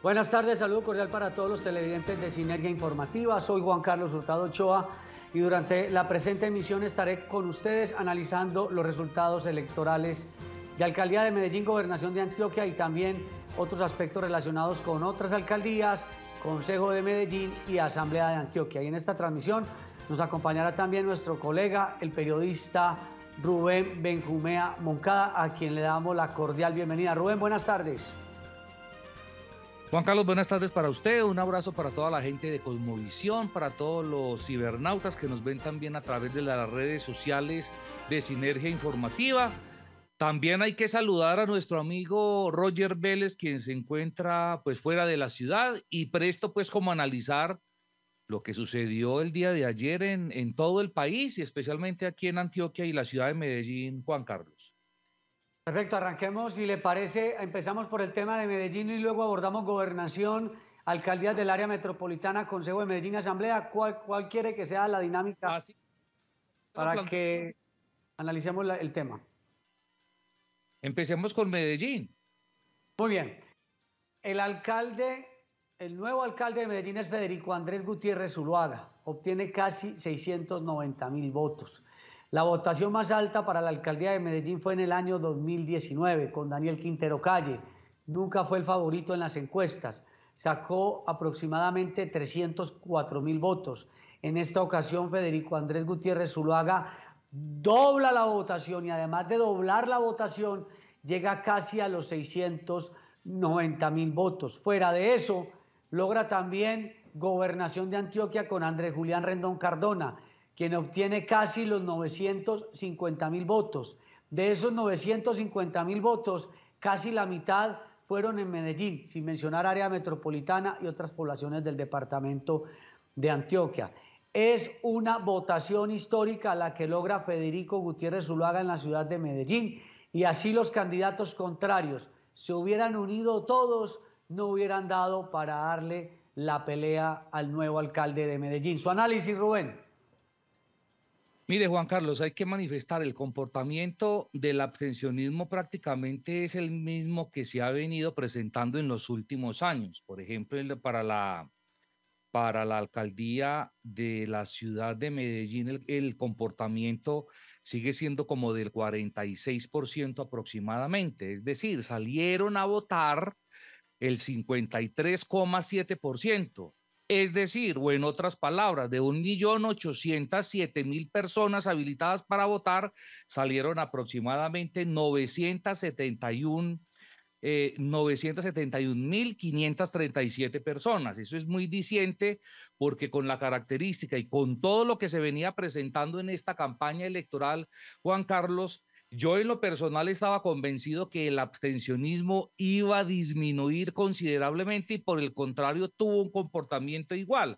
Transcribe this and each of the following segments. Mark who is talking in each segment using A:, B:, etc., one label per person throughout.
A: Buenas tardes, saludo cordial para todos los televidentes de Sinergia Informativa. Soy Juan Carlos Hurtado Ochoa y durante la presente emisión estaré con ustedes analizando los resultados electorales de Alcaldía de Medellín, Gobernación de Antioquia y también otros aspectos relacionados con otras alcaldías, Consejo de Medellín y Asamblea de Antioquia. Y en esta transmisión nos acompañará también nuestro colega, el periodista Rubén Benjumea Moncada, a quien le damos la cordial bienvenida. Rubén, buenas tardes.
B: Juan Carlos, buenas tardes para usted, un abrazo para toda la gente de Cosmovisión, para todos los cibernautas que nos ven también a través de las redes sociales de Sinergia Informativa. También hay que saludar a nuestro amigo Roger Vélez, quien se encuentra pues fuera de la ciudad y presto pues como analizar lo que sucedió el día de ayer en todo el país y especialmente aquí en Antioquia y la ciudad de Medellín, Juan Carlos.
A: Perfecto, arranquemos, si le parece, empezamos por el tema de Medellín y luego abordamos gobernación, alcaldías del área metropolitana, Consejo de Medellín, Asamblea. ¿Cuál quiere que sea la dinámica para que analicemos el tema?
B: Empecemos con Medellín.
A: Muy bien. El nuevo alcalde de Medellín es Federico Andrés Gutiérrez Zuluaga, obtiene casi 690.000 votos. La votación más alta para la alcaldía de Medellín fue en el año 2019 con Daniel Quintero Calle. Nunca fue el favorito en las encuestas. Sacó aproximadamente 304.000 votos. En esta ocasión, Federico Andrés Gutiérrez Zuluaga dobla la votación y además de doblar la votación, llega casi a los 690.000 votos. Fuera de eso, logra también gobernación de Antioquia con Andrés Julián Rendón Cardona, quien obtiene casi los 950.000 votos. De esos 950.000 votos, casi la mitad fueron en Medellín, sin mencionar área metropolitana y otras poblaciones del departamento de Antioquia. Es una votación histórica la que logra Federico Gutiérrez Zuluaga en la ciudad de Medellín, y así los candidatos contrarios se hubieran unido todos, no hubieran dado para darle la pelea al nuevo alcalde de Medellín. Su análisis, Rubén.
B: Mire, Juan Carlos, hay que manifestar el comportamiento del abstencionismo prácticamente es el mismo que se ha venido presentando en los últimos años. Por ejemplo, para la alcaldía de la ciudad de Medellín, el comportamiento sigue siendo como del 46% aproximadamente. Es decir, salieron a votar el 53,7%. Es decir, o en otras palabras, de 1.807.000 personas habilitadas para votar, salieron aproximadamente 971.537 personas. Eso es muy diciente porque con la característica y con todo lo que se venía presentando en esta campaña electoral, Juan Carlos, yo en lo personal estaba convencido que el abstencionismo iba a disminuir considerablemente y por el contrario tuvo un comportamiento igual.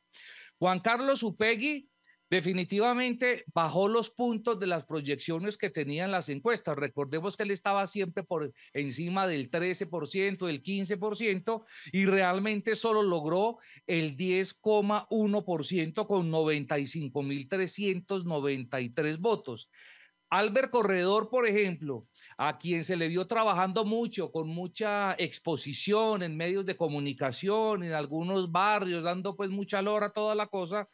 B: Juan Carlos Upegui definitivamente bajó los puntos de las proyecciones que tenían las encuestas. Recordemos que él estaba siempre por encima del 13%, del 15% y realmente solo logró el 10,1% con 95.393 votos. Albert Corredor, por ejemplo, a quien se le vio trabajando mucho, con mucha exposición en medios de comunicación, en algunos barrios, dando pues mucha lora a toda la cosa,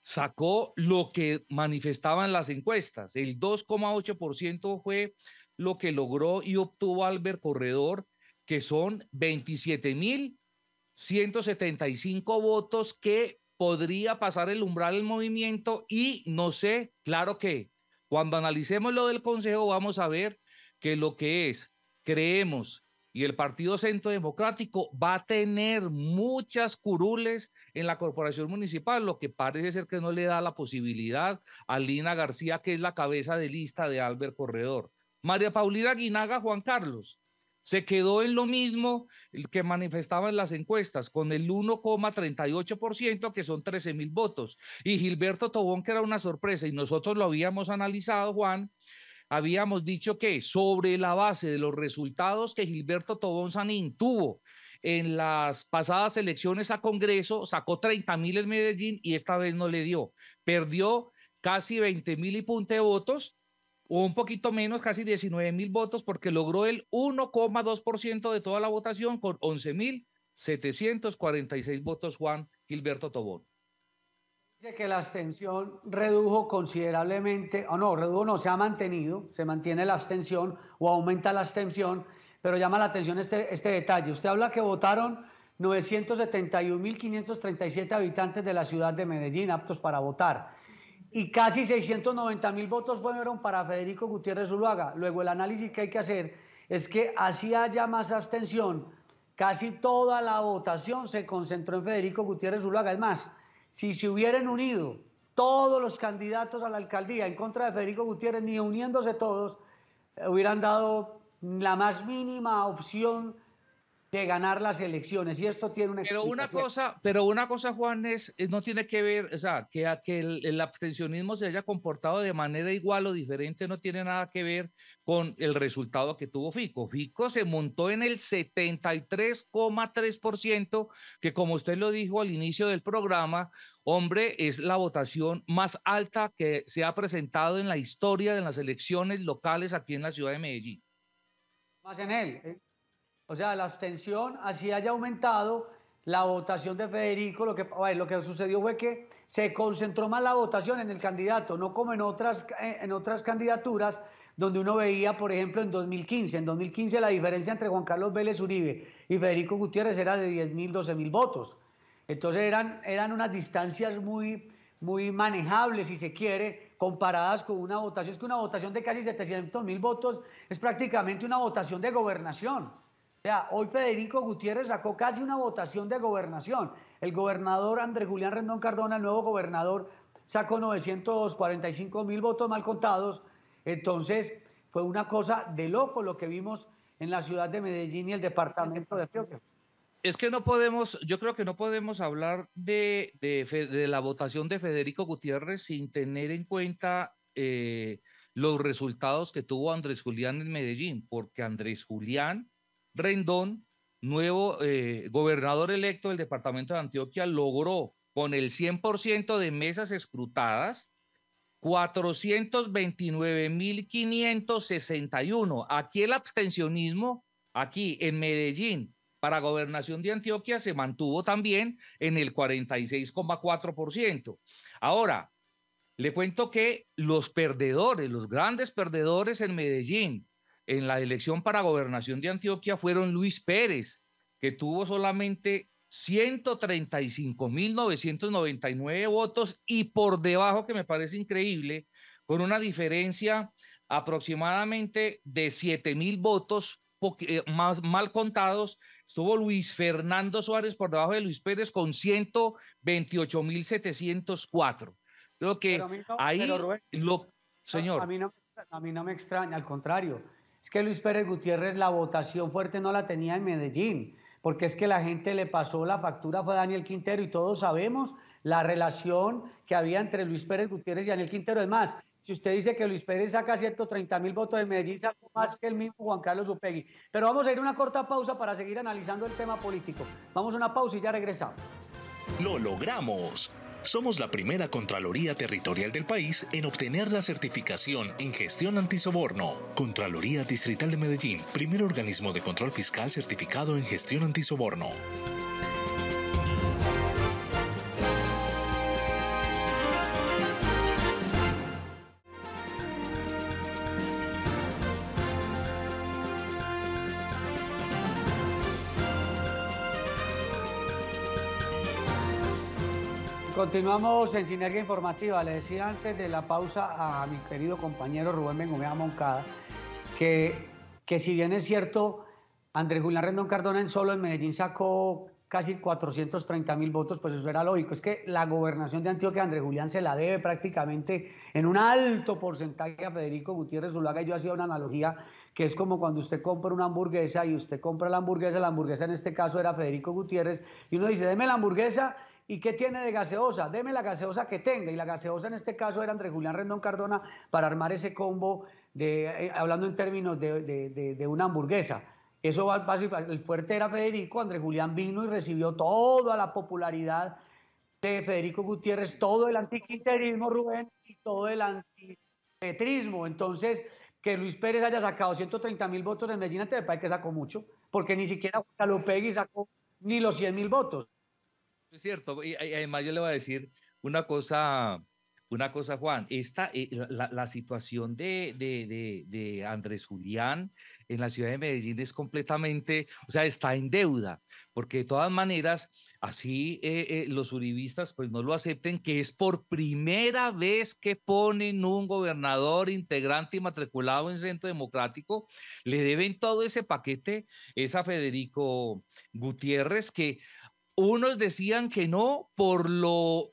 B: sacó lo que manifestaban las encuestas. El 2,8% fue lo que logró y obtuvo Albert Corredor, que son 27.175 votos que podría pasar el umbral del movimiento y no sé, claro que cuando analicemos lo del Consejo vamos a ver que lo que es, creemos, y el Partido Centro Democrático va a tener muchas curules en la corporación municipal, lo que parece ser que no le da la posibilidad a Lina García, que es la cabeza de lista de Albert Corredor. María Paulina Guinaga, Juan Carlos, se quedó en lo mismo que manifestaba en las encuestas, con el 1,38%, que son 13.000 votos. Y Gilberto Tobón, que era una sorpresa, y nosotros lo habíamos analizado, Juan, habíamos dicho que sobre la base de los resultados que Gilberto Tobón Sanín tuvo en las pasadas elecciones a Congreso, sacó 30.000 en Medellín y esta vez no le dio. Perdió casi 20.000 y punte de votos, o un poquito menos, casi 19.000 votos, porque logró el 1,2% de toda la votación con 11.000 746 votos Juan Gilberto Tobón.
A: Dice que la abstención redujo considerablemente, o no, redujo no, se ha mantenido, se mantiene la abstención o aumenta la abstención, pero llama la atención este detalle. Usted habla que votaron 971.537 habitantes de la ciudad de Medellín aptos para votar y casi 690.000 votos fueron para Federico Gutiérrez Zuluaga. Luego el análisis que hay que hacer es que así haya más abstención, casi toda la votación se concentró en Federico Gutiérrez Zuluaga. Es más, si se hubieran unido todos los candidatos a la alcaldía en contra de Federico Gutiérrez, ni uniéndose todos, hubieran dado la más mínima opción de ganar las elecciones, y esto tiene una explicación.
B: Pero una cosa, Juan, no tiene que ver, o sea, que el abstencionismo se haya comportado de manera igual o diferente no tiene nada que ver con el resultado que tuvo Fico. Fico se montó en el 73,3%, que como usted lo dijo al inicio del programa, hombre, es la votación más alta que se ha presentado en la historia de las elecciones locales aquí en la ciudad de Medellín.
A: Más en él, o sea, la abstención, así haya aumentado la votación de Federico, lo que sucedió fue que se concentró más la votación en el candidato, no como en otras candidaturas donde uno veía, por ejemplo, en 2015. En 2015 la diferencia entre Juan Carlos Vélez Uribe y Federico Gutiérrez era de 10.000, 12.000 votos. Entonces eran unas distancias muy manejables, si se quiere, comparadas con una votación. Es que una votación de casi 700.000 votos es prácticamente una votación de gobernación. O sea, hoy Federico Gutiérrez sacó casi una votación de gobernación. El gobernador Andrés Julián Rendón Cardona, el nuevo gobernador, sacó 945.000 votos mal contados. Entonces, fue una cosa de loco lo que vimos en la ciudad de Medellín y el departamento de Antioquia.
B: Es que yo creo que no podemos hablar de la votación de Federico Gutiérrez sin tener en cuenta los resultados que tuvo Andrés Julián en Medellín, porque Andrés Julián Rendón, nuevo gobernador electo del departamento de Antioquia, logró con el 100% de mesas escrutadas 429.561. Aquí el abstencionismo, aquí en Medellín, para gobernación de Antioquia se mantuvo también en el 46,4%. Ahora, le cuento que los perdedores, los grandes perdedores en Medellín, en la elección para gobernación de Antioquia fueron Luis Pérez, que tuvo solamente 135.999 votos y por debajo, que me parece increíble, con una diferencia aproximadamente de 7.000 votos más mal contados, estuvo Luis Fernando Suárez por debajo de Luis Pérez con 128.704. Creo que
A: Rubén,
B: señor.
A: A mí no me extraña, al contrario. Es que Luis Pérez Gutiérrez la votación fuerte no la tenía en Medellín, porque es que la gente le pasó la factura fue a Daniel Quintero y todos sabemos la relación que había entre Luis Pérez Gutiérrez y Daniel Quintero. Es más, si usted dice que Luis Pérez saca 130.000 votos en Medellín, sacó más que el mismo Juan Carlos Upegui. Pero vamos a ir a una corta pausa para seguir analizando el tema político. Vamos a una pausa y ya regresamos.
C: ¡Lo logramos! Somos la primera Contraloría Territorial del país en obtener la certificación en gestión antisoborno. Contraloría Distrital de Medellín, primer organismo de control fiscal certificado en gestión antisoborno.
A: Continuamos en Sinergia Informativa. Le decía antes de la pausa a mi querido compañero Rubén Benjumea Moncada que si bien es cierto, Andrés Julián Rendón Cardona solo en Medellín sacó casi 430.000 votos, pues eso era lógico. Es que la gobernación de Antioquia, Andrés Julián se la debe prácticamente en un alto porcentaje a Federico Gutiérrez Zuluaga. Y yo hacía una analogía que es como cuando usted compra una hamburguesa y usted compra la hamburguesa en este caso era Federico Gutiérrez, y uno dice, deme la hamburguesa. ¿Y qué tiene de gaseosa? Deme la gaseosa que tenga. Y la gaseosa en este caso era Andrés Julián Rendón Cardona para armar ese combo, hablando en términos de una hamburguesa. Eso va básicamente, el fuerte era Federico, Andrés Julián vino y recibió toda la popularidad de Federico Gutiérrez, todo el antiquinterismo, Rubén, y todo el antipetrismo. Entonces, que Luis Pérez haya sacado 130.000 votos en Medellín, te parece que sacó mucho, porque ni siquiera Lopegui sacó ni los 100.000 votos.
B: Es cierto, y además yo le voy a decir una cosa, Juan, la situación de Andrés Julián en la ciudad de Medellín es completamente, o sea, está en deuda, porque de todas maneras, así los uribistas pues no lo acepten, que es por primera vez que ponen un gobernador integrante y matriculado en Centro Democrático, le deben todo ese paquete, es a Federico Gutiérrez, que unos decían que no por lo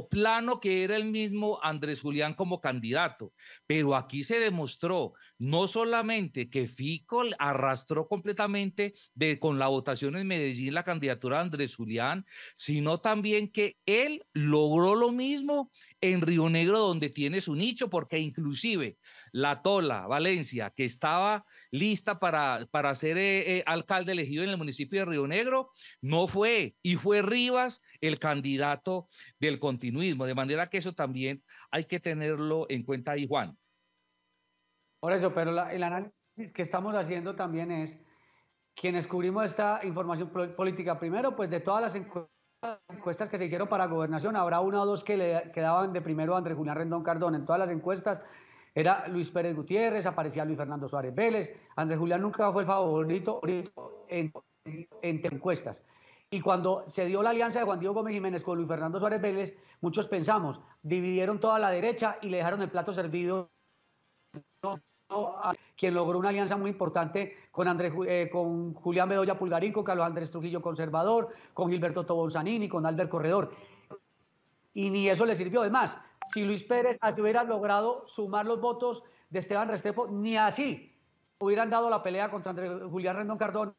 B: plano que era el mismo Andrés Julián como candidato, pero aquí se demostró no solamente que Fico arrastró completamente con la votación en Medellín la candidatura de Andrés Julián, sino también que él logró lo mismo en Río Negro, donde tiene su nicho, porque inclusive la Tola, Valencia, que estaba lista para ser alcalde elegido en el municipio de Río Negro, no fue, y fue Rivas el candidato del continuismo, de manera que eso también hay que tenerlo en cuenta ahí, Juan.
A: Por eso, pero el análisis que estamos haciendo también es, quienes cubrimos esta información política, primero, pues de todas las encuestas que se hicieron para gobernación, habrá una o dos que le quedaban de primero a Andrés Julián Rendón Cardón. En todas las encuestas era Luis Pérez Gutiérrez, aparecía Luis Fernando Suárez Vélez. Andrés Julián nunca fue el favorito en encuestas. Y cuando se dio la alianza de Juan Diego Gómez Jiménez con Luis Fernando Suárez Vélez, muchos pensamos, dividieron toda la derecha y le dejaron el plato servido a quien logró una alianza muy importante con Julián Bedoya Pulgarín, con Carlos Andrés Trujillo Conservador, con Gilberto Tobón Zanini, con Albert Corredor. Y ni eso le sirvió. Además, si Luis Pérez así hubiera logrado sumar los votos de Esteban Restrepo, ni así hubieran dado la pelea contra Julián Rendón Cardón.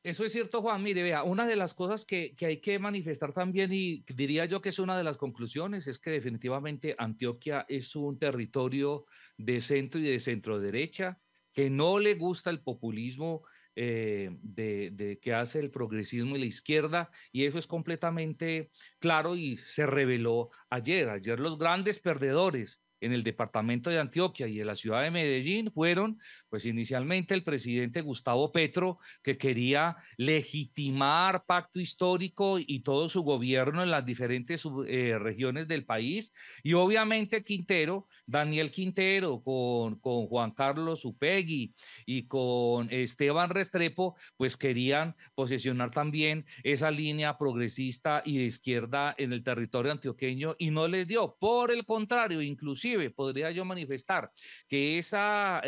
B: Eso es cierto, Juan. Mire, vea, una de las cosas que hay que manifestar también, y diría yo que es una de las conclusiones, es que definitivamente Antioquia es un territorio de centro y de centro derecha, que no le gusta el populismo de que hace el progresismo y la izquierda, y eso es completamente claro y se reveló ayer. Ayer los grandes perdedores en el departamento de Antioquia y en la ciudad de Medellín fueron, pues inicialmente el presidente Gustavo Petro, que quería legitimar pacto histórico y todo su gobierno en las diferentes regiones del país, y obviamente Quintero, Daniel Quintero, con Juan Carlos Upegui y con Esteban Restrepo, pues querían posesionar también esa línea progresista y de izquierda en el territorio antioqueño, y no les dio. Por el contrario, inclusive podría yo manifestar que esa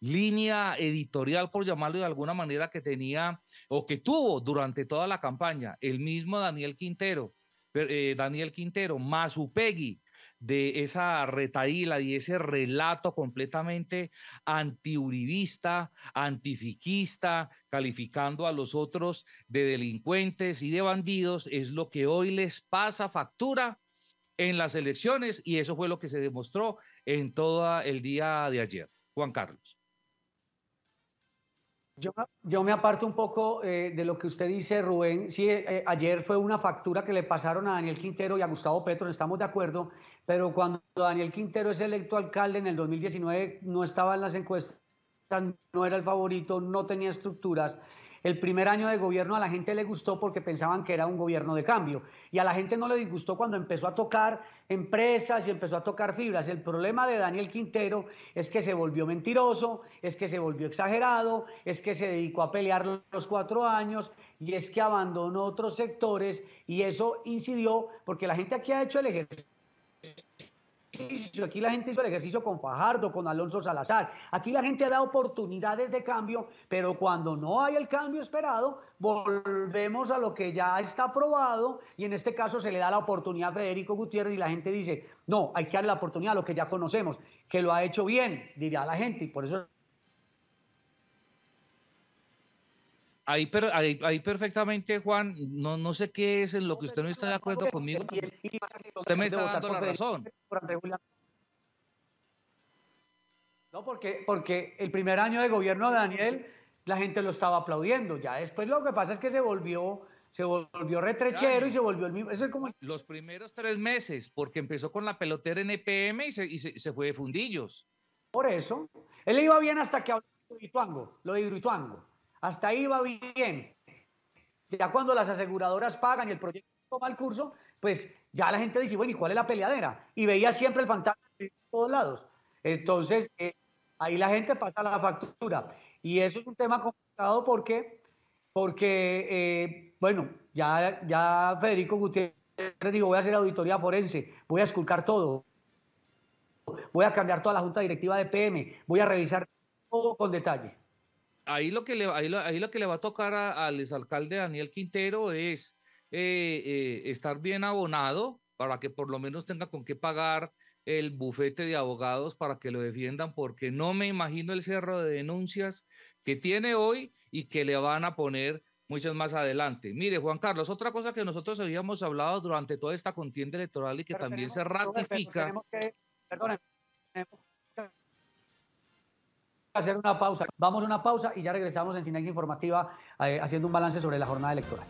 B: línea editorial, por llamarlo de alguna manera, que tenía o que tuvo durante toda la campaña el mismo Daniel Quintero más Upegui, de esa retaíla y ese relato completamente antiuribista, antifiquista, calificando a los otros de delincuentes y de bandidos, es lo que hoy les pasa factura en las elecciones, y eso fue lo que se demostró en todo el día de ayer. Juan Carlos.
A: Yo me aparto un poco de lo que usted dice, Rubén. Sí, ayer fue una factura que le pasaron a Daniel Quintero y a Gustavo Petro, estamos de acuerdo, pero cuando Daniel Quintero es electo alcalde en el 2019, no estaba en las encuestas, no era el favorito, no tenía estructuras. El primer año de gobierno a la gente le gustó porque pensaban que era un gobierno de cambio, y a la gente no le disgustó cuando empezó a tocar empresas y empezó a tocar fibras. El problema de Daniel Quintero es que se volvió mentiroso, es que se volvió exagerado, es que se dedicó a pelear los 4 años, y es que abandonó otros sectores, y eso incidió porque la gente aquí ha hecho el ejercicio. Aquí la gente hizo el ejercicio con Fajardo, con Alonso Salazar. Aquí la gente da oportunidades de cambio, pero cuando no hay el cambio esperado, volvemos a lo que ya está aprobado, y en este caso se le da la oportunidad a Federico Gutiérrez y la gente dice, no, hay que darle la oportunidad a lo que ya conocemos, que lo ha hecho bien, diría la gente, y por eso...
B: Ahí perfectamente, Juan, no sé qué es en lo que usted no está de acuerdo conmigo. Usted me está dando la razón.
A: No, porque el primer año de gobierno de Daniel, la gente lo estaba aplaudiendo. Ya después lo que pasa es que se volvió retrechero y se volvió el mismo. Eso es como...
B: Los primeros 3 meses, porque empezó con la pelotera en EPM y se fue de fundillos.
A: Por eso. Él le iba bien hasta que habló de Hidroituango, lo de Hidroituango. Hasta ahí va bien. Ya cuando las aseguradoras pagan y el proyecto toma el curso, pues ya la gente dice, bueno, ¿y cuál es la peleadera? Y veía siempre el fantasma en todos lados. Entonces, ahí la gente pasa la factura. Y eso es un tema complicado porque bueno, ya Federico Gutiérrez dijo, voy a hacer auditoría forense, voy a esculcar todo, voy a cambiar toda la junta directiva de PM, voy a revisar todo con detalle.
B: Ahí lo que le va a tocar al exalcalde Daniel Quintero es estar bien abonado para que por lo menos tenga con qué pagar el bufete de abogados para que lo defiendan, porque no me imagino el cerro de denuncias que tiene hoy y que le van a poner muchas más adelante. Mire, Juan Carlos, otra cosa que nosotros habíamos hablado durante toda esta contienda electoral y que
A: Pero
B: también
A: tenemos,
B: se ratifica.
A: Perdón, tenemos que hacer una pausa. Vamos a una pausa y ya regresamos en Sinergia Informativa haciendo un balance sobre la jornada electoral.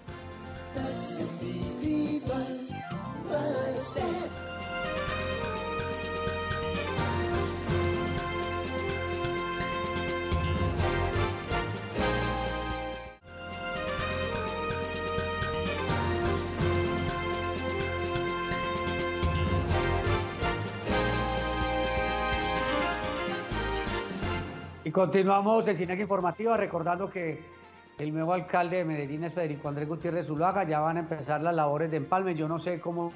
A: Y continuamos en Sinergia Informativa recordando que el nuevo alcalde de Medellín es Federico Andrés Gutiérrez Zuluaga. Ya van a empezar las labores de empalme. Yo no sé cómo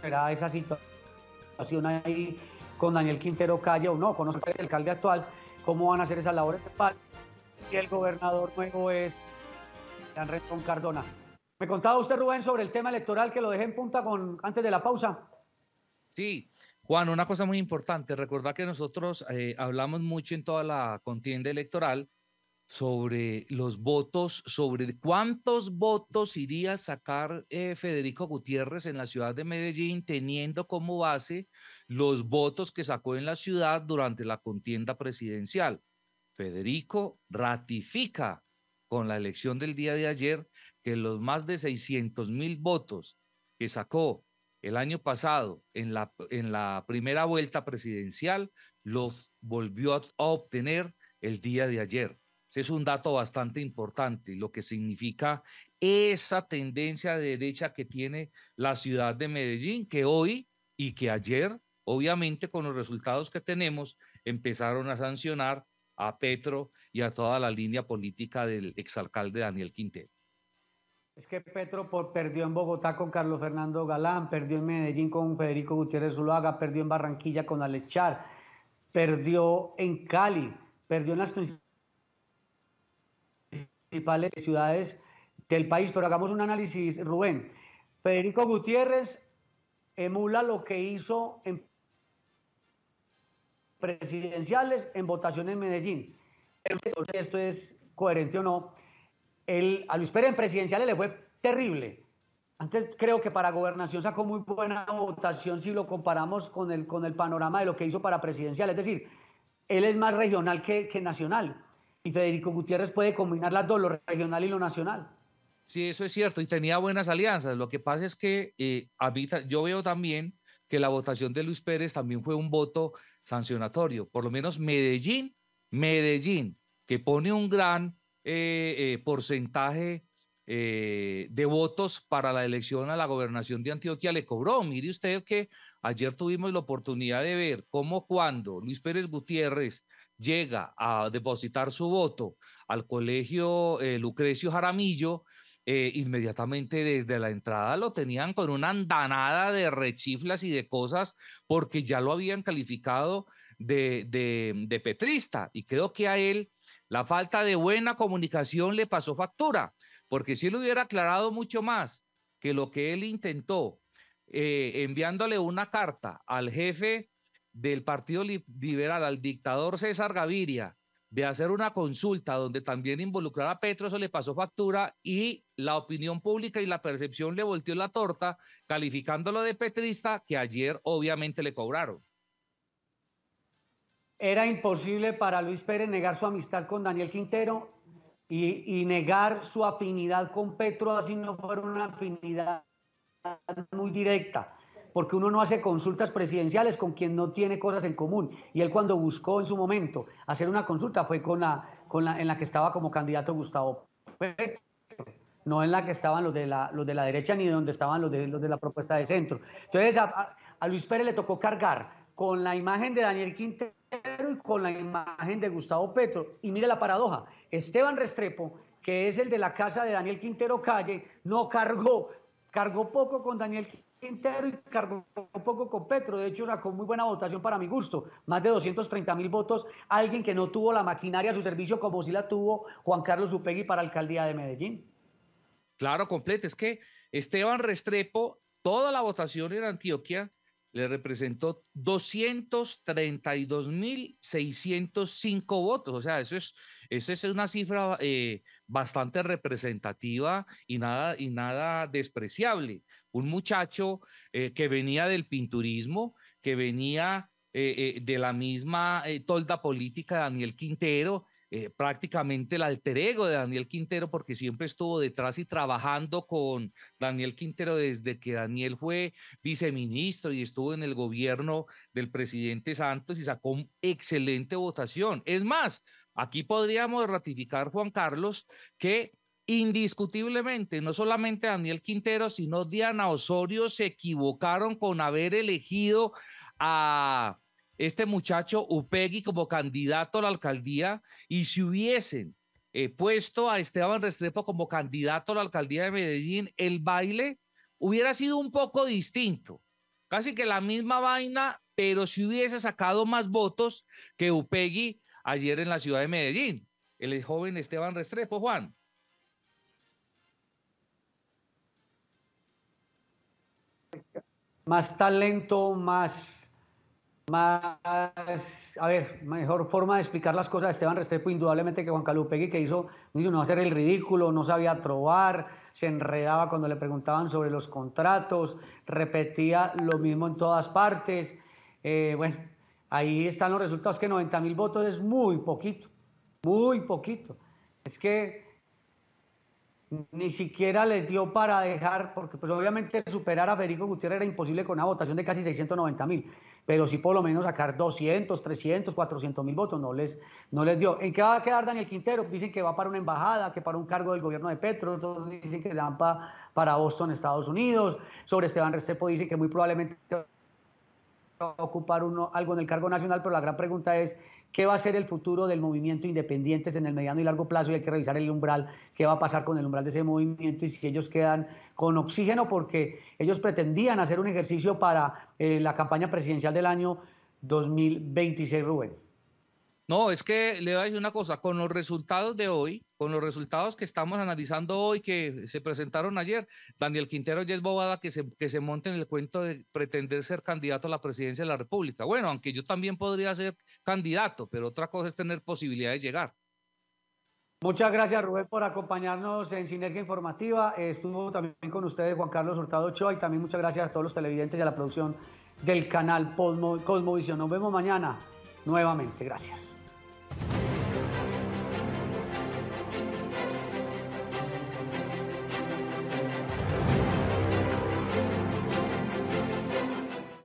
A: será esa situación ahí con Daniel Quintero Calle o no, conozco al alcalde actual, cómo van a hacer esas labores de empalme. Y el gobernador nuevo es Jean Renton Cardona. Me contaba usted, Rubén, sobre el tema electoral que lo dejé en punta antes de la pausa.
B: Sí, Juan, una cosa muy importante, recordad que nosotros hablamos mucho en toda la contienda electoral sobre los votos, sobre cuántos votos iría a sacar Federico Gutiérrez en la ciudad de Medellín, teniendo como base los votos que sacó en la ciudad durante la contienda presidencial. Federico ratifica con la elección del día de ayer que los más de 600,000 votos que sacó el año pasado en la primera vuelta presidencial los volvió a obtener el día de ayer. Ese es un dato bastante importante, lo que significa esa tendencia de derecha que tiene la ciudad de Medellín, que hoy y que ayer, obviamente con los resultados que tenemos, empezaron a sancionar a Petro y a toda la línea política del exalcalde Daniel Quintero.
A: Es que Petro perdió en Bogotá con Carlos Fernando Galán, perdió en Medellín con Federico Gutiérrez Zuluaga, perdió en Barranquilla con Alex Char, perdió en Cali, perdió en las principales ciudades del país. Pero hagamos un análisis, Rubén. Federico Gutiérrez emula lo que hizo en presidenciales en votación en Medellín. Entonces, ¿esto es coherente o no? A Luis Pérez en presidenciales le fue terrible. Antes creo que para gobernación sacó muy buena votación si lo comparamos con el panorama de lo que hizo para presidencial. Es decir, él es más regional que nacional. Y Federico Gutiérrez puede combinar las dos, lo regional y lo nacional.
B: Sí, eso es cierto, y tenía buenas alianzas. Lo que pasa es que yo veo también que la votación de Luis Pérez también fue un voto sancionatorio. Por lo menos Medellín, que pone un gran porcentaje de votos para la elección a la gobernación de Antioquia, le cobró. Mire usted que ayer tuvimos la oportunidad de ver cómo cuando Luis Pérez Gutiérrez llega a depositar su voto al colegio Lucrecio Jaramillo, inmediatamente desde la entrada lo tenían con una andanada de rechiflas y de cosas porque ya lo habían calificado de petrista, y creo que a él la falta de buena comunicación le pasó factura, porque si él hubiera aclarado mucho más que lo que él intentó enviándole una carta al jefe del Partido Liberal, al dictador César Gaviria, de hacer una consulta donde también involucrara a Petro, eso le pasó factura y la opinión pública y la percepción le volteó la torta, calificándolo de petrista, que ayer obviamente le cobraron.
A: Era imposible para Luis Pérez negar su amistad con Daniel Quintero y negar su afinidad con Petro, así no fuera una afinidad muy directa, porque uno no hace consultas presidenciales con quien no tiene cosas en común. Y él, cuando buscó en su momento hacer una consulta, fue con en la que estaba como candidato Gustavo Petro, no en la que estaban los de la derecha ni donde estaban los de la propuesta de centro. Entonces a Luis Pérez le tocó cargar con la imagen de Daniel Quintero y con la imagen de Gustavo Petro. Y mire la paradoja, Esteban Restrepo, que es el de la casa de Daniel Quintero Calle, no cargó poco con Daniel Quintero y cargó poco con Petro. De hecho, sacó muy buena votación para mi gusto, más de 230.000 votos, alguien que no tuvo la maquinaria a su servicio como sí la tuvo Juan Carlos Upegui para la alcaldía de Medellín.
B: Claro, completo. Es que Esteban Restrepo, toda la votación en Antioquia le representó 232.605 votos. O sea, eso es una cifra bastante representativa y nada despreciable. Un muchacho que venía del pinturismo, que venía de la misma tolda política de Daniel Quintero, prácticamente el alter ego de Daniel Quintero, porque siempre estuvo detrás y trabajando con Daniel Quintero desde que Daniel fue viceministro y estuvo en el gobierno del presidente Santos y sacó excelente votación. Es más, aquí podríamos ratificar, Juan Carlos, que indiscutiblemente no solamente Daniel Quintero, sino Diana Osorio se equivocaron con haber elegido a este muchacho Upegui como candidato a la alcaldía, y si hubiesen puesto a Esteban Restrepo como candidato a la alcaldía de Medellín, el baile hubiera sido un poco distinto, casi que la misma vaina, pero si hubiese sacado más votos que Upegui ayer en la ciudad de Medellín, el joven Esteban Restrepo, Juan.
A: Más talento, a ver, mejor forma de explicar las cosas de Esteban Restrepo, indudablemente, que Juan Carlos Upegui, que hizo no hacer el ridículo, no sabía trobar, se enredaba cuando le preguntaban sobre los contratos, repetía lo mismo en todas partes. Bueno, ahí están los resultados, que 90.000 votos es muy poquito, muy poquito. Es que ni siquiera les dio para dejar, porque pues obviamente superar a Federico Gutiérrez era imposible con una votación de casi 690.000, pero sí por lo menos sacar 200, 300, 400.000 votos, no les dio. ¿En qué va a quedar Daniel Quintero? Dicen que va para una embajada, que para un cargo del gobierno de Petro, otros dicen que le van para Boston, Estados Unidos. Sobre Esteban Restrepo dicen que muy probablemente va a ocupar algo en el cargo nacional, pero la gran pregunta es, ¿qué va a ser el futuro del movimiento Independientes en el mediano y largo plazo? Y hay que revisar el umbral, qué va a pasar con el umbral de ese movimiento y si ellos quedan con oxígeno, porque ellos pretendían hacer un ejercicio para la campaña presidencial del año 2026, Rubén.
B: No, es que le voy a decir una cosa, con los resultados de hoy, con los resultados que estamos analizando hoy, que se presentaron ayer, Daniel Quintero ya es bobada que se monte en el cuento de pretender ser candidato a la presidencia de la República. Bueno, aunque yo también podría ser candidato, pero otra cosa es tener posibilidades de llegar.
A: Muchas gracias, Rubén, por acompañarnos en Sinergia Informativa. Estuvo también con ustedes Juan Carlos Hurtado Ochoa, y también muchas gracias a todos los televidentes y a la producción del canal Cosmovisión. Nos vemos mañana nuevamente. Gracias.